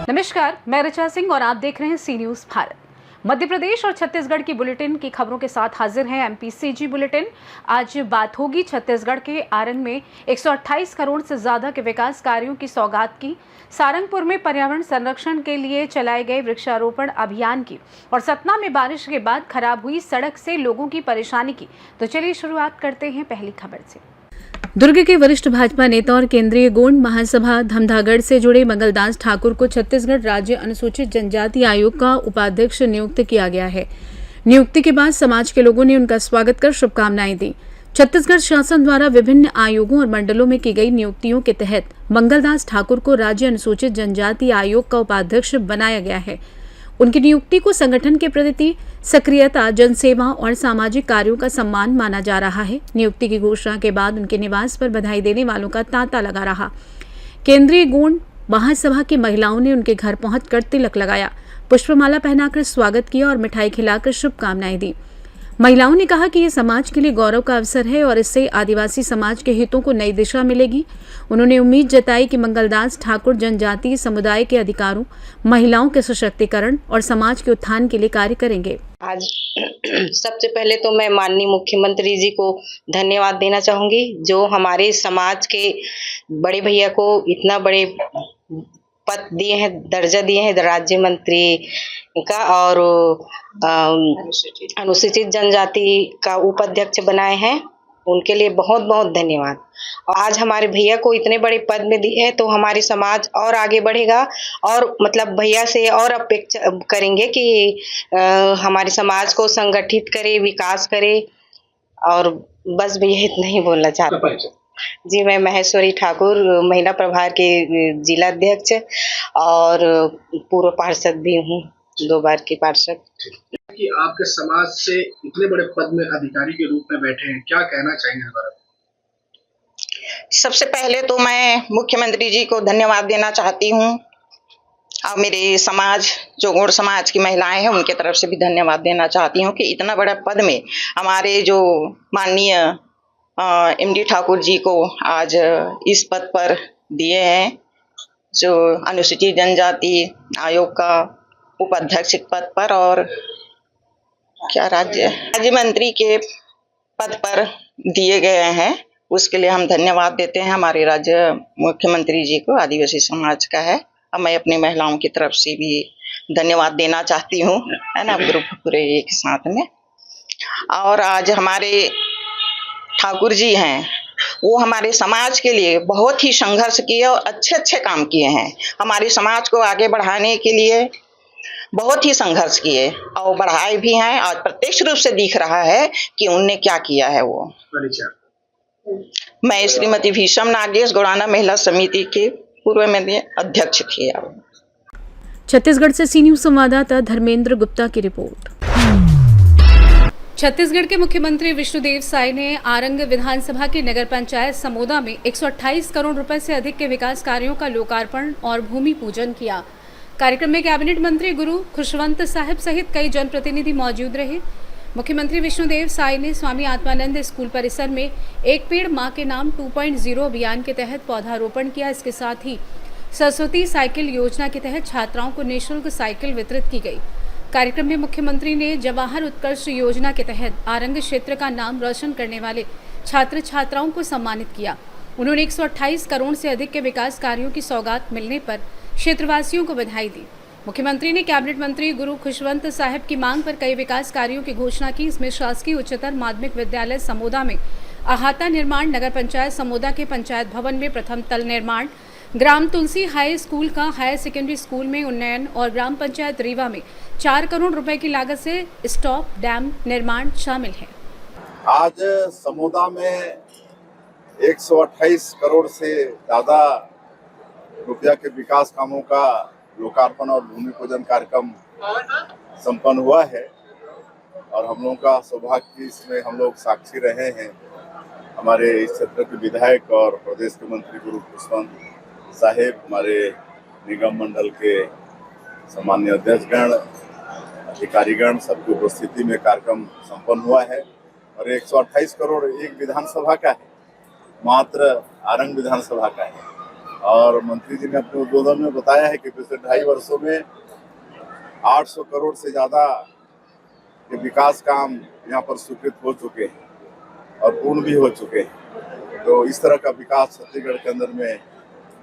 नमस्कार, मैं ऋचा सिंह और आप देख रहे हैं सी न्यूज भारत। मध्य प्रदेश और छत्तीसगढ़ की बुलेटिन की खबरों के साथ हाजिर है एमपीसीजी बुलेटिन। आज बात होगी छत्तीसगढ़ के आरंग में 128 करोड़ से ज्यादा के विकास कार्यों की सौगात की, सारंगपुर में पर्यावरण संरक्षण के लिए चलाए गए वृक्षारोपण अभियान की और सतना में बारिश के बाद खराब हुई सड़क से लोगों की परेशानी की। तो चलिए शुरुआत करते हैं पहली खबर से। दुर्ग के वरिष्ठ भाजपा नेता और केंद्रीय गोंड महासभा धमधागढ़ से जुड़े मंगलदास ठाकुर को छत्तीसगढ़ राज्य अनुसूचित जनजाति आयोग का उपाध्यक्ष नियुक्त किया गया है। नियुक्ति के बाद समाज के लोगों ने उनका स्वागत कर शुभकामनाएं दी। छत्तीसगढ़ शासन द्वारा विभिन्न आयोगों और मंडलों में की गई नियुक्तियों के तहत मंगलदास ठाकुर को राज्य अनुसूचित जनजाति आयोग का उपाध्यक्ष बनाया गया है। उनकी नियुक्ति को संगठन के प्रति सक्रियता, जनसेवा और सामाजिक कार्यों का सम्मान माना जा रहा है। नियुक्ति की घोषणा के बाद उनके निवास पर बधाई देने वालों का तांता लगा रहा। केंद्रीय गोंड महासभा की महिलाओं ने उनके घर पहुंचकर तिलक लगाया, पुष्पमाला पहनाकर स्वागत किया और मिठाई खिलाकर शुभकामनाएं दी। महिलाओं ने कहा कि ये समाज के लिए गौरव का अवसर है और इससे आदिवासी समाज के हितों को नई दिशा मिलेगी। उन्होंने उम्मीद जताई कि मंगलदास ठाकुर जनजातीय समुदाय के अधिकारों, महिलाओं के सशक्तिकरण और समाज के उत्थान के लिए कार्य करेंगे। आज सबसे पहले तो मैं माननीय मुख्यमंत्री जी को धन्यवाद देना चाहूंगी, जो हमारे समाज के बड़े भैया को इतना बड़े पद दिए हैं, दर्जा दिए हैं राज्य मंत्री का, और अनुसूचित जनजाति का उपाध्यक्ष बनाए हैं। उनके लिए बहुत बहुत धन्यवाद। और आज हमारे भैया को इतने बड़े पद में दिए हैं तो हमारे समाज और आगे बढ़ेगा और मतलब भैया से और अपेक्षा करेंगे कि हमारे समाज को संगठित करे, विकास करे। और बस भैया इतना ही बोलना चाहता हूँ। जी, मैं महेश्वरी ठाकुर, महिला प्रभार के जिला अध्यक्ष और पूर्व पार्षद भी हूँ, 2 बार की पार्षद। कि आपके समाज से इतने बड़े पद में अधिकारी के रूप में बैठे हैं, क्या कहना चाहेंगे इस बारे में? सबसे पहले तो मैं मुख्यमंत्री जी को धन्यवाद देना चाहती हूँ और मेरे समाज, जो गोंड समाज की महिलाएं हैं, उनके तरफ से भी धन्यवाद देना चाहती हूँ कि इतना बड़ा पद में हमारे जो माननीय एमडी ठाकुर जी को आज इस पद पर दिए हैं, जो अनुसूचित जनजाति आयोग का उपाध्यक्ष पद पर और क्या राज्य मंत्री के पद पर दिए गए हैं। उसके लिए हम धन्यवाद देते हैं हमारे राज्य मुख्यमंत्री जी को, आदिवासी समाज का है। और मैं अपनी महिलाओं की तरफ से भी धन्यवाद देना चाहती हूँ, है ना, ग्रुप पूरे एक साथ में। और आज हमारे ठाकुर जी हैं, वो हमारे समाज के लिए बहुत ही संघर्ष किए और अच्छे अच्छे काम किए हैं। हमारे समाज को आगे बढ़ाने के लिए बहुत ही संघर्ष किए और बढ़ाए भी हैं, और प्रत्यक्ष रूप से दिख रहा है कि उनने क्या किया है। वो मैं श्रीमती भीषम नागेश गौड़ाना महिला समिति के पूर्व में अध्यक्ष थी। छत्तीसगढ़ से सी न्यूज संवाददाता धर्मेंद्र गुप्ता की रिपोर्ट। छत्तीसगढ़ के मुख्यमंत्री विष्णुदेव साय ने आरंग विधानसभा की नगर पंचायत समोदा में 128 करोड़ रुपए से अधिक के विकास कार्यों का लोकार्पण और भूमि पूजन किया। कार्यक्रम में कैबिनेट मंत्री गुरु खुशवंत साहिब सहित कई जनप्रतिनिधि मौजूद रहे। मुख्यमंत्री विष्णुदेव साय ने स्वामी आत्मानंद स्कूल परिसर में एक पेड़ मां के नाम 2.0 अभियान के तहत पौधारोपण किया। इसके साथ ही सरस्वती साइकिल योजना के तहत छात्राओं को निःशुल्क साइकिल वितरित की गई। कार्यक्रम में मुख्यमंत्री ने जवाहर उत्कर्ष योजना के तहत आरंग क्षेत्र का नाम रोशन करने वाले छात्र छात्राओं को सम्मानित किया। उन्होंने 128 करोड़ से अधिक के विकास कार्यों की सौगात मिलने पर क्षेत्रवासियों को बधाई दी। मुख्यमंत्री ने कैबिनेट मंत्री गुरु खुशवंत साहिब की मांग पर कई विकास कार्यों की घोषणा की। इसमें शासकीय उच्चतर माध्यमिक विद्यालय समोदा में अहाता निर्माण, नगर पंचायत समोदा के पंचायत भवन में प्रथम तल निर्माण, ग्राम तुलसी हाई स्कूल का हायर सेकेंडरी स्कूल में उन्नयन और ग्राम पंचायत रीवा में 4 करोड़ रुपए की लागत से स्टॉप डैम निर्माण शामिल है। आज समोदा में 128 करोड़ से ज्यादा रुपया के विकास कामों का लोकार्पण और भूमि पूजन कार्यक्रम संपन्न हुआ है और हम लोगों का सौभाग्य कि इसमें हम लोग साक्षी रहे हैं। हमारे इस क्षेत्र के विधायक और प्रदेश के मंत्री गुरु खुशवंत साहिब, हमारे निगम मंडल के सम्मान्य अध्यक्षगण, अधिकारीगण, सबकी उपस्थिति में कार्यक्रम संपन्न हुआ है। और 128 करोड़ एक विधानसभा का है, मात्र आरंग विधानसभा का है। और मंत्री जी ने अपने उद्बोधन में बताया है कि पिछले 2.5 वर्षों में 800 करोड़ से ज़्यादा के विकास काम यहाँ पर स्वीकृत हो चुके हैं और पूर्ण भी हो चुके हैं। तो इस तरह का विकास छत्तीसगढ़ के अंदर में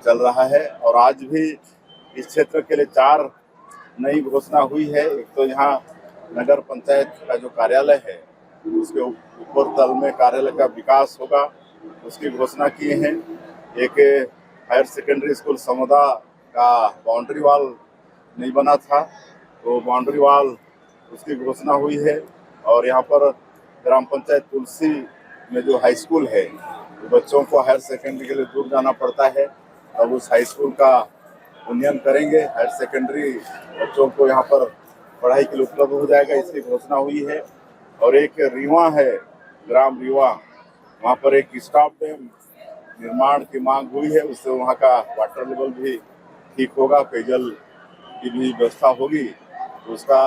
चल रहा है और आज भी इस क्षेत्र के लिए 4 नई घोषणा हुई है। एक तो यहाँ नगर पंचायत का जो कार्यालय है उसके ऊपर तल में कार्यालय का विकास होगा, उसकी घोषणा किए हैं। एक हायर सेकेंडरी स्कूल समोदा का बाउंड्री वॉल नहीं बना था, तो बाउंड्री वॉल उसकी घोषणा हुई है। और यहाँ पर ग्राम पंचायत तुलसी में जो हाई स्कूल है, तो बच्चों को हायर सेकेंडरी के लिए दूर जाना पड़ता है, अब उस हाई स्कूल का उन्नयन करेंगे। हायर सेकेंडरी बच्चों को यहाँ पर पढ़ाई के लिए उपलब्ध हो जाएगा, इसकी घोषणा हुई है। और एक रीवा है, ग्राम रीवा, वहाँ पर एक स्टॉप डैम निर्माण की मांग हुई है, उससे वहाँ का वाटर लेवल भी ठीक होगा, पेयजल की भी व्यवस्था होगी, तो उसका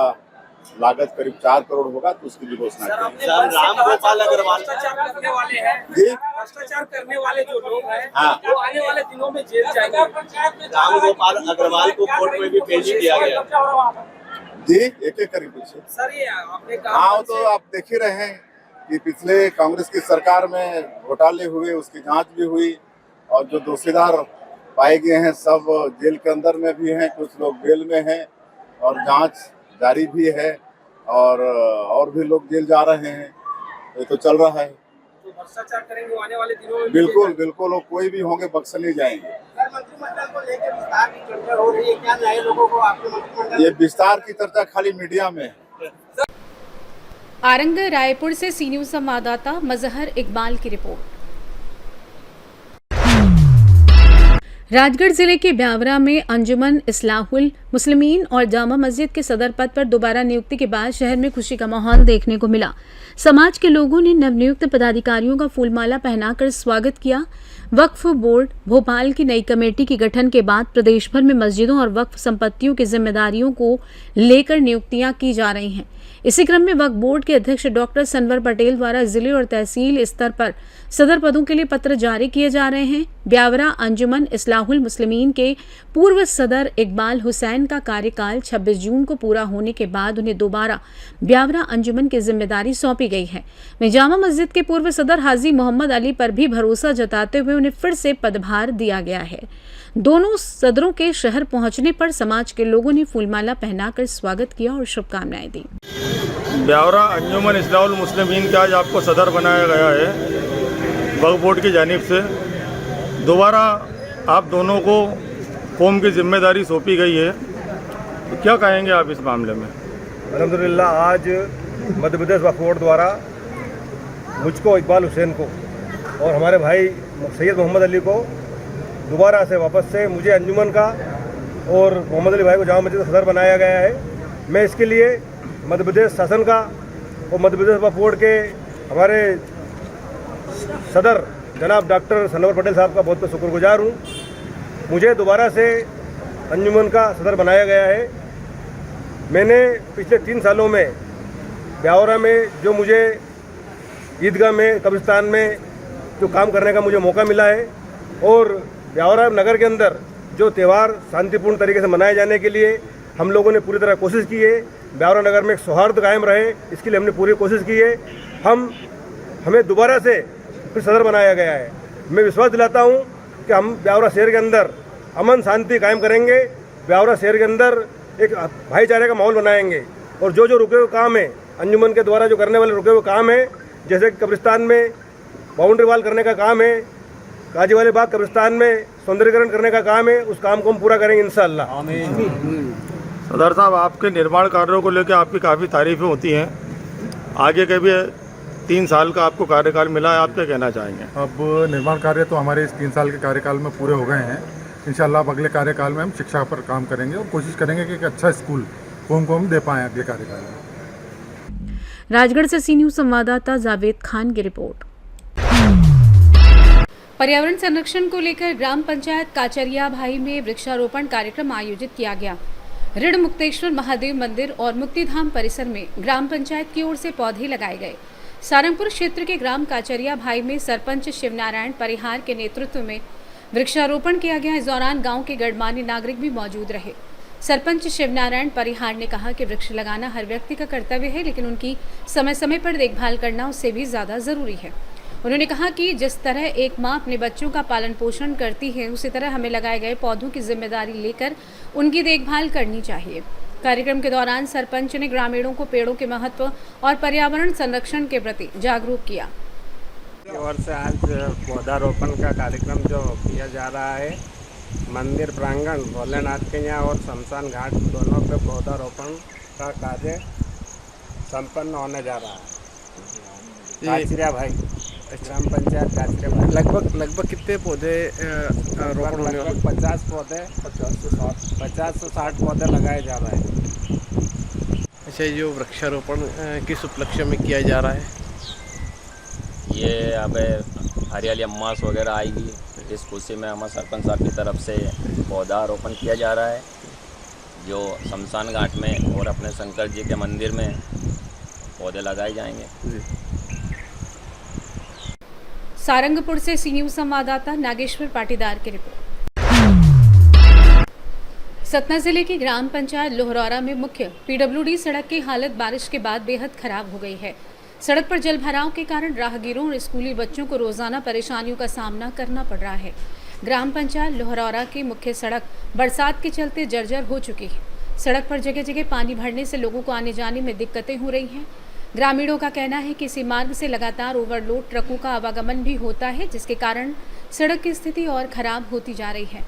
लागत करीब 4 करोड़ होगा, तो उसकी भी घोषणा की। राम गोपाल अग्रवाल भ्रष्टाचार करने वाले हैं जी, भ्रष्टाचार करने वाले जो लोग हैं हाँ। वो आने वाले दिनों में जेल जाएंगे। राम गोपाल अग्रवाल को कोर्ट में भी पेश किया गया। जी, एक करीब पूछिए। सर ये आपने कहा हाँ, तो आप देख ही रहे हैं कि पिछले कांग्रेस की सरकार में घोटाले हुए, उसकी जांच भी हुई और जो दोषीदार पाए गए हैं सब जेल के अंदर में भी हैं, कुछ लोग बेल में हैं और जांच जारी भी है और भी लोग जेल जा रहे हैं। ये तो चल रहा है। जो भ्रष्टाचार करेंगे वो आने वाले दिनों में बिल्कुल बिल्कुल, वो कोई भी होंगे बख्शे नहीं जाएंगे। मंत्रिमंडल को लेकर विस्तार की चर्चा हो रही है, क्या नए लोगों को आपके मंत्रिमंडल ये विस्तार की चर्चा खाली मीडिया में है। आरंग रायपुर से सी न्यूज संवाददाता मजहर इकबाल की रिपोर्ट। राजगढ़ जिले के ब्यावरा में अंजुमन इस्लाहुल मुस्लिमीन और जामा मस्जिद के सदर पद पर दोबारा नियुक्ति के बाद शहर में खुशी का माहौल देखने को मिला। समाज के लोगों ने नवनियुक्त पदाधिकारियों का फूलमाला पहनाकर स्वागत किया। वक्फ बोर्ड भोपाल की नई कमेटी के गठन के बाद प्रदेश भर में मस्जिदों और वक्फ संपत्तियों की जिम्मेदारियों को लेकर नियुक्तियां की जा रही हैं। इसी क्रम में वक्फ बोर्ड के अध्यक्ष डॉक्टर सनवर पटेल द्वारा जिले और तहसील स्तर पर सदर पदों के लिए पत्र जारी किए जा रहे हैं। ब्यावरा अंजुमन इस्लाहुल मुस्लिमीन के पूर्व सदर इकबाल हुसैन का कार्यकाल 26 जून को पूरा होने के बाद उन्हें दोबारा ब्यावरा अंजुमन की जिम्मेदारी सौंपी गई है। वहीं जामा मस्जिद के पूर्व सदर हाजी मोहम्मद अली पर भी भरोसा जताते हुए उन्हें फिर से पदभार दिया गया है। दोनों सदरों के शहर पहुंचने पर समाज के लोगों ने फूलमाला पहनाकर स्वागत किया और शुभकामनाएं दी। ब्यावरा अंजुमन इस्लाहुल मुस्लिमीन का आज आपको सदर बनाया गया है वक्फ बोर्ड की जानिब से। दोबारा आप दोनों को कौम की जिम्मेदारी सौंपी गई है, तो क्या कहेंगे आप इस मामले में? अल्हम्दुलिल्लाह, आज मध्य प्रदेश वक्फ बोर्ड द्वारा मुझको इकबाल हुसैन को और हमारे भाई सैयद मोहम्मद अली को दोबारा से वापस से मुझे अंजुमन का और मोहम्मद अली भाई को जामा मस्जिद का सदर बनाया गया है। मैं इसके लिए मध्य प्रदेश शासन का और मध्य प्रदेश वक्फ बोर्ड के हमारे सदर जनाब डॉक्टर सनवर पटेल साहब का बहुत बहुत शुक्रगुजार हूँ। मुझे दोबारा से अंजुमन का सदर बनाया गया है। मैंने पिछले 3 सालों में ब्यावरा में जो मुझे ईदगाह में कब्रिस्तान में जो काम करने का मुझे मौका मिला है और ब्यावरा नगर के अंदर जो त्यौहार शांतिपूर्ण तरीके से मनाए जाने के लिए हम लोगों ने पूरी तरह कोशिश की है। ब्यावरा नगर में एक सौहार्द कायम रहे, इसके लिए हमने पूरी कोशिश की है। हमें दोबारा से फिर सदर बनाया गया है। मैं विश्वास दिलाता हूं कि हम ब्यावरा शहर के अंदर अमन शांति कायम करेंगे, ब्यावरा शहर के अंदर एक भाईचारे का माहौल बनाएंगे और जो रुके हुए काम है अंजुमन के द्वारा जो करने वाले रुके हुए काम है, जैसे कब्रिस्तान में बाउंड्री वॉल करने का काम है, काजी वाले बाग कब्रिस्तान में सौंदर्यीकरण करने का काम है, उस काम को हम पूरा करेंगे इंशाअल्लाह। सदर साहब, आपके निर्माण कार्यों को लेकर आपकी काफ़ी तारीफ़ें होती हैं। आगे के भी 3 साल का आपको कार्यकाल मिला है, आप क्या कहना चाहेंगे? अब निर्माण कार्य तो हमारे इस 3 साल के कार्यकाल में पूरे हो गए हैं। इंशाल्लाह अब अगले कार्यकाल में हम शिक्षा पर काम करेंगे और कोशिश करेंगे कि एक अच्छा स्कूल कौम को हम दे पाएँ अगले कार्यकाल में। राजगढ़ से सी न्यूज संवाददाता जावेद खान की रिपोर्ट। पर्यावरण संरक्षण को लेकर ग्राम पंचायत काचरिया भाई में वृक्षारोपण कार्यक्रम आयोजित किया गया। ऋण मुक्तेश्वर महादेव मंदिर और मुक्तिधाम परिसर में ग्राम पंचायत की ओर से पौधे लगाए गए। सारंगपुर क्षेत्र के ग्राम काचरिया भाई में सरपंच शिवनारायण परिहार के नेतृत्व में वृक्षारोपण किया गया। इस दौरान गांव के गणमान्य नागरिक भी मौजूद रहे। सरपंच शिवनारायण परिहार ने कहा कि वृक्ष लगाना हर व्यक्ति का कर्तव्य है, लेकिन उनकी समय समय पर देखभाल करना उससे भी ज़्यादा ज़रूरी है। उन्होंने कहा कि जिस तरह एक माँ अपने बच्चों का पालन पोषण करती है, उसी तरह हमें लगाए गए पौधों की जिम्मेदारी लेकर उनकी देखभाल करनी चाहिए। कार्यक्रम के दौरान सरपंच ने ग्रामीणों को पेड़ों के महत्व और पर्यावरण संरक्षण के प्रति जागरूक किया। और से आज पौधारोपण का कार्यक्रम जो किया जा रहा है, मंदिर प्रांगण भोलेनाथ के यहाँ और शमशान घाट दोनों पे पौधारोपण का कार्य संपन्न होने जा रहा है। काचरिया भाई, ग्राम पंचायत काचरिया भाई। लगभग कितने पौधे रोपण होने वाले? 50 पौधे, 50 से 60 पौधे लगाए जा रहे हैं। अच्छा, ये जो वृक्षारोपण किस उपलक्ष्य में किया जा रहा है? ये अब हरियाली अम्मास वगैरह आएगी, इस खुशी में हमारे सरपंच साहब की तरफ से पौधारोपण किया जा रहा है, जो शमशान घाट में और अपने शंकर जी के मंदिर में पौधे लगाए जाएंगे। सारंगपुर से सी न्यूज़ संवाददाता नागेश्वर पाटीदार की रिपोर्ट। सतना जिले की ग्राम पंचायत लोहरौरा में मुख्य पीडब्ल्यूडी सड़क की हालत बारिश के बाद बेहद खराब हो गई है। सड़क पर जल भराव के कारण राहगीरों और स्कूली बच्चों को रोजाना परेशानियों का सामना करना पड़ रहा है। ग्राम पंचायत लोहरौरा की मुख्य सड़क बरसात के चलते जर्जर हो चुकी है। सड़क पर जगह जगह पानी भरने से लोगों को आने जाने में दिक्कतें हो रही हैं। ग्रामीणों का कहना है कि इसी मार्ग से लगातार ओवरलोड ट्रकों का आवागमन भी होता है, जिसके कारण सड़क की स्थिति और खराब होती जा रही है।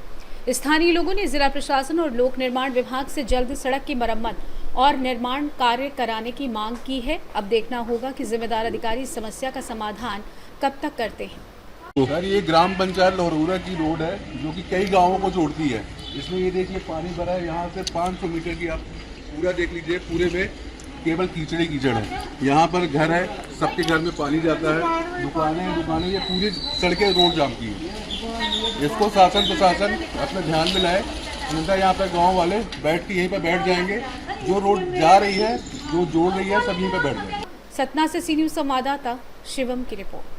स्थानीय लोगों ने जिला प्रशासन और लोक निर्माण विभाग से जल्द सड़क की मरम्मत और निर्माण कार्य कराने की मांग की है। अब देखना होगा कि जिम्मेदार अधिकारी इस समस्या का समाधान कब तक करते हैं। सर, ये ग्राम पंचायत लोहरौरा की रोड है जो कि कई गांवों को जोड़ती है। इसमें ये देखिए पानी भरा है, यहाँ से 500 मीटर की आप पूरा देख लीजिए, पूरे में केवल कीचड़ कीचड़ है। यहाँ पर घर है, सबके घर में पानी जाता है, दुकानें, ये पूरी सड़कें रोड जाम की है। इसको शासन प्रशासन अपने ध्यान में लाए, अन्यथा यहाँ पर गांव वाले बैठ के यहीं पर बैठ जाएंगे। जो रोड जा रही है, जो जोड़ रही है, सब यहीं पर बैठ जाएंगे। सतना से सी न्यूज़ संवाददाता शिवम की रिपोर्ट।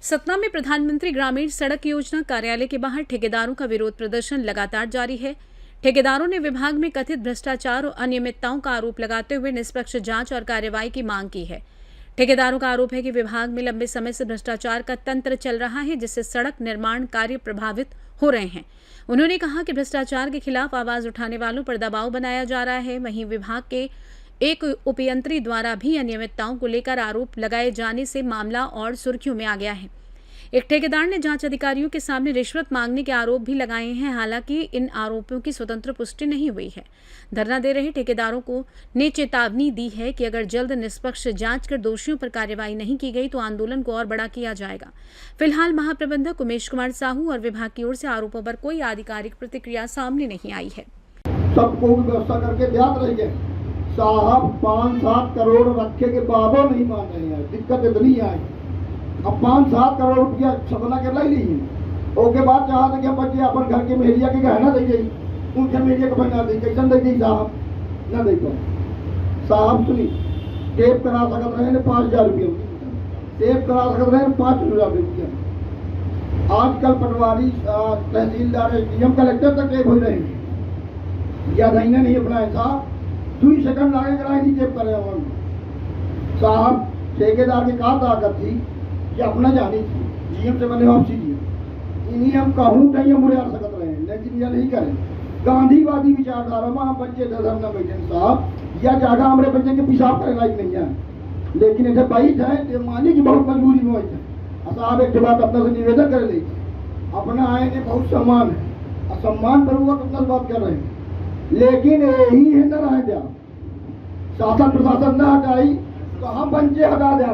सतना में प्रधानमंत्री ग्रामीण सड़क योजना कार्यालय के बाहर ठेकेदारों का विरोध प्रदर्शन लगातार जारी है। ठेकेदारों ने विभाग में कथित भ्रष्टाचार और अनियमितताओं का आरोप लगाते हुए निष्पक्ष जांच और कार्रवाई की मांग की है। ठेकेदारों का आरोप है कि विभाग में लंबे समय से भ्रष्टाचार का तंत्र चल रहा है, जिससे सड़क निर्माण कार्य प्रभावित हो रहे हैं। उन्होंने कहा कि भ्रष्टाचार के खिलाफ आवाज उठाने वालों पर दबाव बनाया जा रहा है। वहीं विभाग के एक उपयंत्री द्वारा भी अनियमितताओं को लेकर आरोप लगाए जाने से मामला और सुर्खियों में आ गया है। एक ठेकेदार ने जांच अधिकारियों के सामने रिश्वत मांगने के आरोप भी लगाए हैं। हालांकि इन आरोपों की स्वतंत्र पुष्टि नहीं हुई है। धरना दे रहे ठेकेदारों को ने चेतावनी दी है कि अगर जल्द निष्पक्ष जांच कर दोषियों पर कार्रवाई नहीं की गई तो आंदोलन को और बड़ा किया जाएगा। फिलहाल महाप्रबंधक उमेश कुमार साहू और विभाग की ओर से आरोपों पर कोई आधिकारिक प्रतिक्रिया सामने नहीं आई है। सबको व्यवस्था करके ध्यान रही है साहब, 5-7 करोड़ रखे के बाबो नहीं मान रहे हैं। दिक्कत इतनी आई, अब 5-7 करोड़ रुपया सपना के लाई ली है। ओके बाद चाहते कि बच्चे अपन घर के मेहरिया के गहना दे गई, उनके मेहरिया को बना दी, कैसन दे दी साहब, न दे साहब। सुनी, टेप करा सकते रहे 5,000 रुपये, टेप करा सकते रहे 5,000 रुपये। आजकल पटवारी, तहसीलदार, डीएम, कलेक्टर तक टेप हो रहे हैं। या नहीं अपना साहब, 2 सेकंड लागे कराए नहीं टेप करे साहब। ठेकेदार की कहा ताकत थी कि अपना जानी थी, जीएम से मैंने वापसी दी। इन्हीं हम कहूँ कहीं हम आ सकते रहे, लेकिन यह नहीं करें। गांधीवादी विचारधारा में बच्चे धरना बैठे साहब, या जगह हमारे बच्चे के पेशाब करे लायक नहीं है, लेकिन इधर बैठ है मानी की बहुत मजबूरी में है। साहब एक बात अपना से निवेदन कर ली, अपना आएंगे बहुत सम्मान है, असम्मान करूँगा तो अपना बात कर रहे हैं, लेकिन यही है न रह जा शासन प्रशासन न हटाई तो हम बच्चे हटा दे।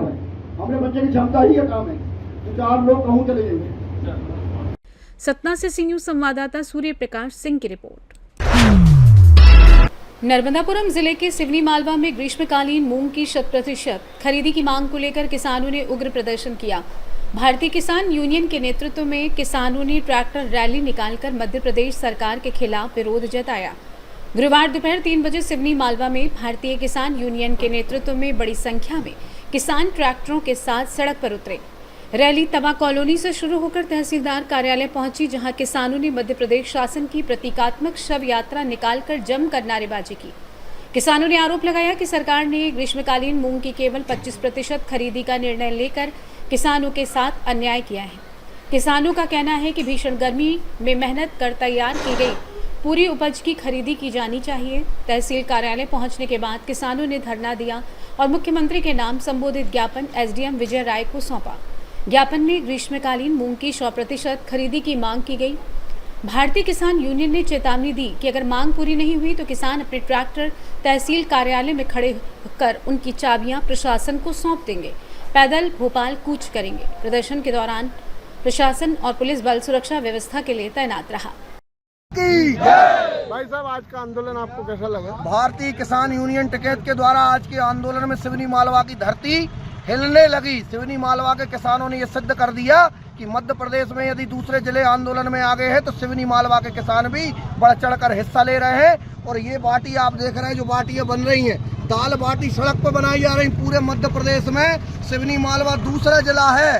हमारे बच्चे की क्षमता ही है काम है, तो 4 लोग कहूँ चले जाएंगे। सतना से सी न्यूज़ संवाददाता सूर्य प्रकाश सिंह की रिपोर्ट। नर्मदापुरम जिले के सिवनी मालवा में ग्रीष्मकालीन मूंग की 100% खरीदी की मांग को लेकर किसानों ने उग्र प्रदर्शन किया। भारतीय किसान यूनियन के नेतृत्व में किसानों ने ट्रैक्टर रैली निकालकर मध्य प्रदेश सरकार के खिलाफ विरोध जताया। गुरुवार दोपहर 3 बजे सिवनी मालवा में भारतीय किसान यूनियन के नेतृत्व में बड़ी संख्या में किसान ट्रैक्टरों के साथ सड़क पर उतरे। रैली तमा कॉलोनी से शुरू होकर तहसीलदार कार्यालय पहुंची, जहां किसानों ने मध्य प्रदेश शासन की प्रतीकात्मक शव यात्रा निकालकर जमकर नारेबाजी की। किसानों ने आरोप लगाया कि सरकार ने ग्रीष्मकालीन मूंग की केवल 25% खरीदी का निर्णय लेकर किसानों के साथ अन्याय किया है। किसानों का कहना है कि भीषण गर्मी में मेहनत कर तैयार की गई पूरी उपज की खरीदी की जानी चाहिए। तहसील कार्यालय पहुंचने के बाद किसानों ने धरना दिया और मुख्यमंत्री के नाम संबोधित ज्ञापन एसडीएम विजय राय को सौंपा। ज्ञापन में ग्रीष्मकालीन मूंग की 100% खरीदी की मांग की गई। भारतीय किसान यूनियन ने चेतावनी दी कि अगर मांग पूरी नहीं हुई तो किसान अपने ट्रैक्टर तहसील कार्यालय में खड़े कर उनकी चाबियां प्रशासन को सौंप देंगे, पैदल भोपाल कूच करेंगे। प्रदर्शन के दौरान प्रशासन और पुलिस बल सुरक्षा व्यवस्था के लिए तैनात रहा। भाई साहब, आज का आंदोलन आपको कैसा लगा? भारतीय किसान यूनियन टिकैत के द्वारा आज के आंदोलन में सिवनी मालवा की धरती हिलने लगी। सिवनी मालवा के किसानों ने यह सिद्ध कर दिया कि मध्य प्रदेश में यदि दूसरे जिले आंदोलन में आगे हैं तो सिवनी मालवा के किसान भी बढ़ चढ़कर हिस्सा ले रहे हैं। और ये बाटी आप देख रहे हैं, जो बाटियां बन रही हैं, दाल बाटी सड़क पर बनाई जा रही पूरे मध्य प्रदेश में। सिवनी मालवा दूसरा जिला है।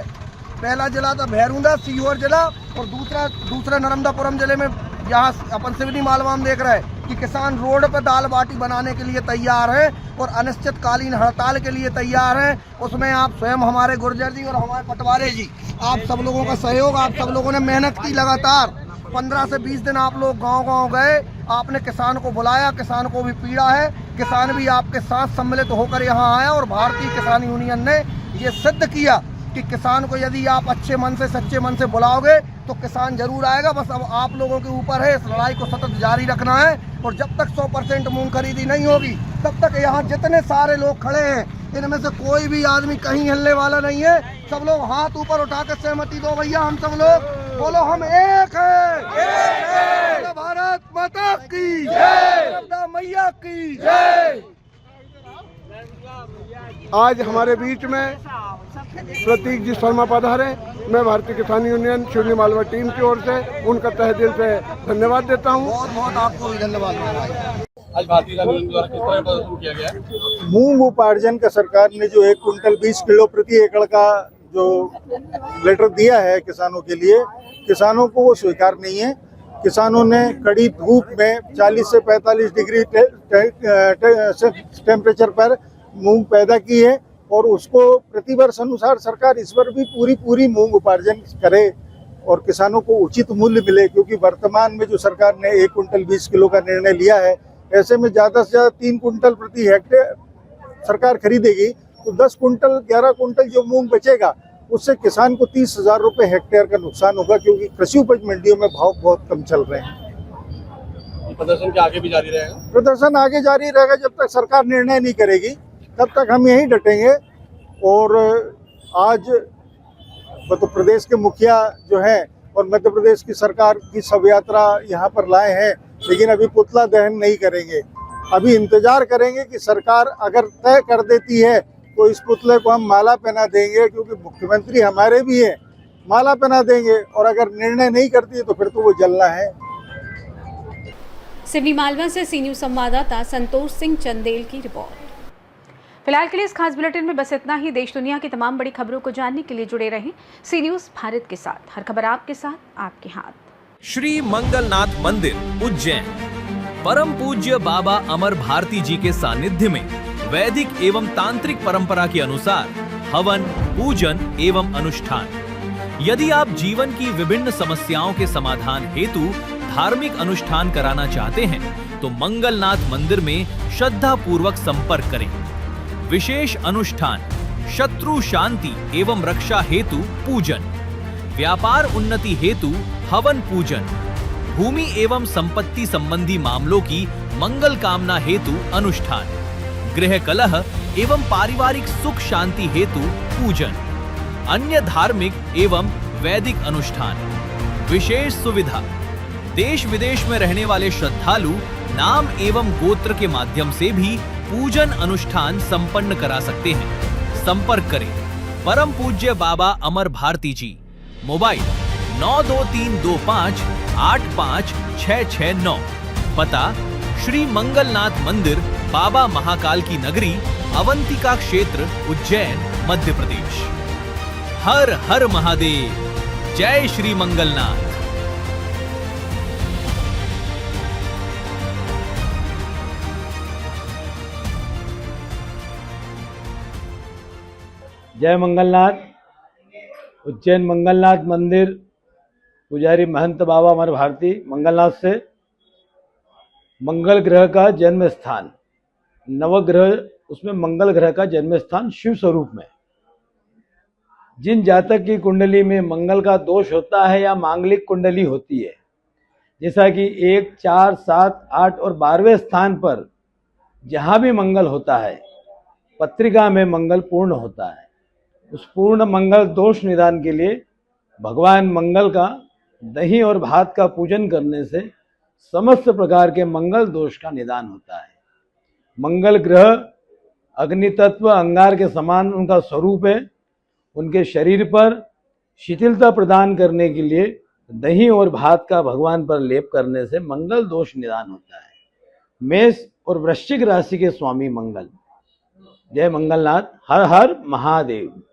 पहला जिला था भैरूंदा सीहोर जिला, और दूसरा नर्मदापुरम जिले में यहाँ अपन सिवनी मालवा में देख रहे हैं कि किसान रोड पर दाल बाटी बनाने के लिए तैयार है और अनिश्चितकालीन हड़ताल के लिए तैयार हैं। उसमें आप स्वयं हमारे गुर्जर जी और हमारे पटवारी जी, आप सब लोगों का सहयोग, आप सब लोगों ने मेहनत की लगातार। 15 से 20 दिन आप लोग गांव-गांव गए, आपने किसान को बुलाया, किसान को भी पीड़ा है, किसान भी आपके साथ सम्मिलित होकर यहाँ आया। और भारतीय किसान यूनियन ने ये सिद्ध किया कि किसान को यदि आप अच्छे मन से, सच्चे मन से बुलाओगे तो किसान जरूर आएगा। बस अब आप लोगों के ऊपर है, इस लड़ाई को सतत जारी रखना है। और जब तक 100% मूंग खरीदी नहीं होगी तब तक यहाँ जितने सारे लोग खड़े हैं, इनमें से कोई भी आदमी कहीं हिलने वाला नहीं है। सब लोग हाथ ऊपर उठा कर सहमति दो भैया, हम सब लोग बोलो हम एक हैं। भारत माता की जय, मैया की जय। आज हमारे बीच में प्रतीक जी शर्मा पधारे। मैं भारतीय किसान यूनियन सिवनी मालवा टीम की ओर से उनका तहे दिल से धन्यवाद देता हूं। बहुत बहुत आपको भी धन्यवाद। आज भारतीय किसान यूनियन द्वारा किस तरह प्रदर्शन किया गया है? मूंग उपार्जन का सरकार ने जो 1 कुंटल 20 किलो प्रति एकड़ का जो लेटर दिया है किसानों के लिए, किसानों को वो स्वीकार नहीं है। किसानों ने कड़ी धूप में 40 से 45 डिग्री टेम्परेचर पर मूंग पैदा की है और उसको प्रतिवर्ष अनुसार सरकार इस बार भी पूरी मूंग उपार्जन करे और किसानों को उचित मूल्य मिले। क्योंकि वर्तमान में जो सरकार ने 1 कुंटल 20 किलो का निर्णय लिया है, ऐसे में ज़्यादा से ज़्यादा 3 कुंटल प्रति हेक्टेयर सरकार खरीदेगी तो 10 कुंटल 11 कुंटल जो मूंग बचेगा उससे किसान को 30,000 रुपये हेक्टेयर का नुकसान होगा। क्योंकि कृषि उपज मंडियों में भाव बहुत कम चल रहे हैं। प्रदर्शन के आगे भी जारी रहेगा? प्रदर्शन आगे जारी रहेगा जब तक सरकार निर्णय नहीं करेगी, तब तक हम यहीं डटेंगे। और आज मध्य प्रदेश के मुखिया जो हैं और मध्य प्रदेश की सरकार की शव यात्रा यहाँ पर लाए हैं, लेकिन अभी पुतला दहन नहीं करेंगे। अभी इंतजार करेंगे कि सरकार अगर तय कर देती है तो इस पुतले को हम माला पहना देंगे, क्योंकि मुख्यमंत्री हमारे भी हैं, माला पहना देंगे। और अगर निर्णय नहीं करती है तो फिर तो वो जलना है। सिवनी मालवा से सी न्यूज संवाददाता संतोष सिंह चंदेल की रिपोर्ट। फिलहाल के लिए इस खास बुलेटिन में बस इतना ही। देश दुनिया की तमाम बड़ी खबरों को जानने के लिए जुड़े रहें सी न्यूज भारत के साथ। हर खबर आपके साथ, आपके हाथ। श्री मंगलनाथ मंदिर उज्जैन, परम पूज्य बाबा अमर भारती जी के सानिध्य में वैदिक एवं तांत्रिक परंपरा के अनुसार हवन, पूजन एवं अनुष्ठान। यदि आप जीवन की विभिन्न समस्याओं के समाधान हेतु धार्मिक अनुष्ठान कराना चाहते हैं तो मंगलनाथ मंदिर में श्रद्धा पूर्वक संपर्क करें। विशेष अनुष्ठान, शत्रु शांति एवं रक्षा हेतु पूजन, व्यापार उन्नति हेतु हवन पूजन, भूमि एवं संपत्ति संबंधी मामलों की मंगल कामना हेतु अनुष्ठान, गृह कलह एवं पारिवारिक सुख शांति हेतु पूजन, अन्य धार्मिक एवं वैदिक अनुष्ठान। विशेष सुविधा, देश विदेश में रहने वाले श्रद्धालु नाम एवं गोत्र के माध्यम से भी पूजन अनुष्ठान संपन्न करा सकते हैं। संपर्क करें परम पूज्य बाबा अमर भारती जी, मोबाइल 92325 85669, पता श्री मंगलनाथ मंदिर, बाबा महाकाल की नगरी, अवंतिका क्षेत्र, उज्जैन, मध्य प्रदेश। हर हर महादेव। जय श्री मंगलनाथ। जय मंगलनाथ। उज्जैन मंगलनाथ मंदिर पुजारी महंत बाबा अमर भारती मंगलनाथ से मंगल ग्रह का जन्म स्थान, नवग्रह उसमें मंगल ग्रह का जन्म स्थान शिव स्वरूप में। जिन जातक की कुंडली में मंगल का दोष होता है या मांगलिक कुंडली होती है, जैसा कि 1, 4, 7, 8 और 12वें स्थान पर जहाँ भी मंगल होता है पत्रिका में मंगल पूर्ण होता है। उस पूर्ण मंगल दोष निदान के लिए भगवान मंगल का दही और भात का पूजन करने से समस्त प्रकार के मंगल दोष का निदान होता है। मंगल ग्रह अग्नि तत्व अंगार के समान उनका स्वरूप है। उनके शरीर पर शिथिलता प्रदान करने के लिए दही और भात का भगवान पर लेप करने से मंगल दोष निदान होता है। मेष और वृश्चिक राशि के स्वामी मंगल। जय मंगलनाथ। हर हर महादेव।